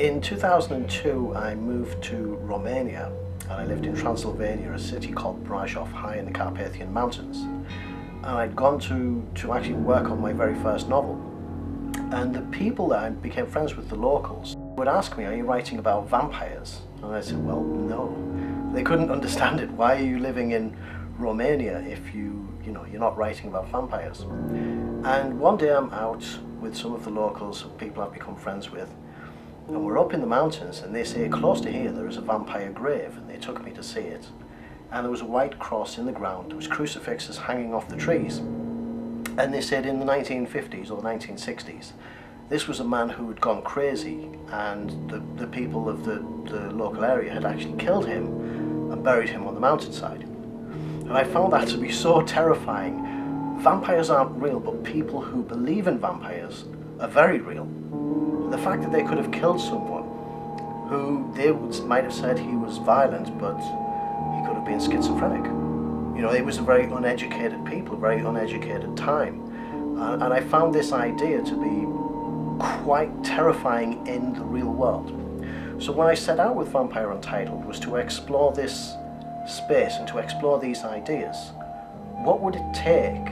In 2002, I moved to Romania, and I lived in Transylvania, a city called Brasov, high in the Carpathian Mountains. And I'd gone to actually work on my very first novel. And the people there, I became friends with the locals, would ask me, "Are you writing about vampires?" And I said, "Well, no." They couldn't understand it. Why are you living in Romania if you're not writing about vampires? And one day I'm out with some of the locals, people I've become friends with, and we're up in the mountains, and they say, "Close to here there is a vampire grave," and they took me to see it. And there was a white cross in the ground, there was crucifixes hanging off the trees. And they said in the 1950s or 1960s, this was a man who had gone crazy, and the people of the local area had actually killed him and buried him on the mountainside. And I found that to be so terrifying. Vampires aren't real, but people who believe in vampires are very real. The fact that they could have killed someone who they might have said he was violent, but he could have been schizophrenic. It was a very uneducated people, a very uneducated time. And I found this idea to be quite terrifying in the real world. So when I set out with Vampire Untitled was to explore this space and to explore these ideas. What would it take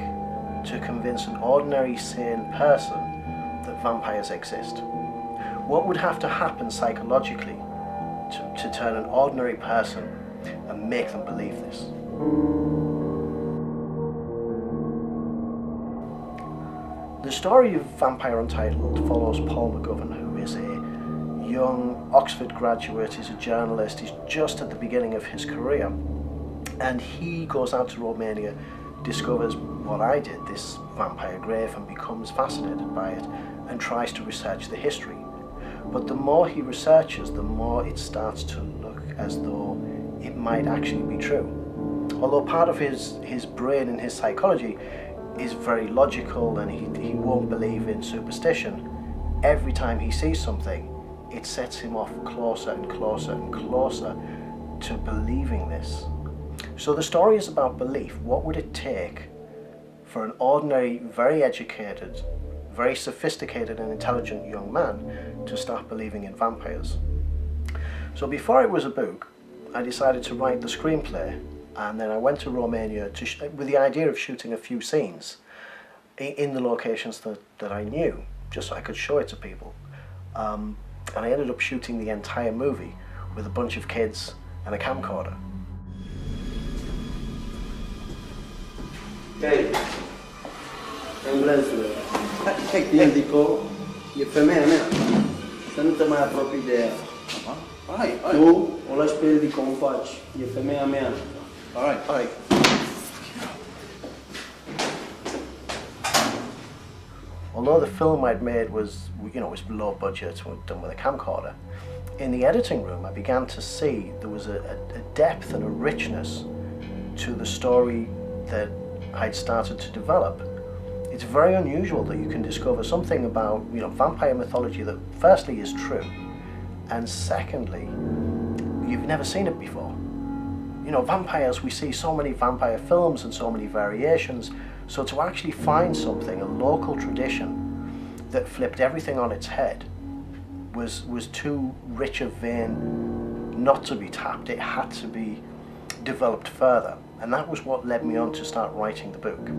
to convince an ordinary, sane person that vampires exist? What would have to happen psychologically to turn an ordinary person and make them believe this? The story of Vampire Untitled follows Paul McGovern, who is a young Oxford graduate, he's a journalist, he's just at the beginning of his career, and he goes out to Romania, discovers what I did, this vampire grave, and becomes fascinated by it and tries to research the history. But the more he researches, the more it starts to look as though it might actually be true. Although part of his brain and his psychology is very logical, and he won't believe in superstition, every time he sees something, it sets him off closer and closer and closer to believing this. So the story is about belief. What would it take for an ordinary, very educated, very sophisticated and intelligent young man to start believing in vampires? So before it was a book, I decided to write the screenplay, and then I went to Romania with the idea of shooting a few scenes in the locations that I knew, just so I could show it to people. And I ended up shooting the entire movie with a bunch of kids and a camcorder. Ok, englezule, indico, e femeia mea, să nu te mai apropii de ea. Hai. Tu o lași pe Eldi cum faci, e femeia mea. Hai. Although the film I'd made was low budget, done with a camcorder, in the editing room I began to see there was a depth and a richness to the story that I'd started to develop. It's very unusual that you can discover something about vampire mythology that firstly is true, and secondly, you've never seen it before. Vampires, we see so many vampire films and so many variations, so to actually find something, a local tradition, that flipped everything on its head was too rich a vein not to be tapped. It had to be developed further, and that was what led me on to start writing the book.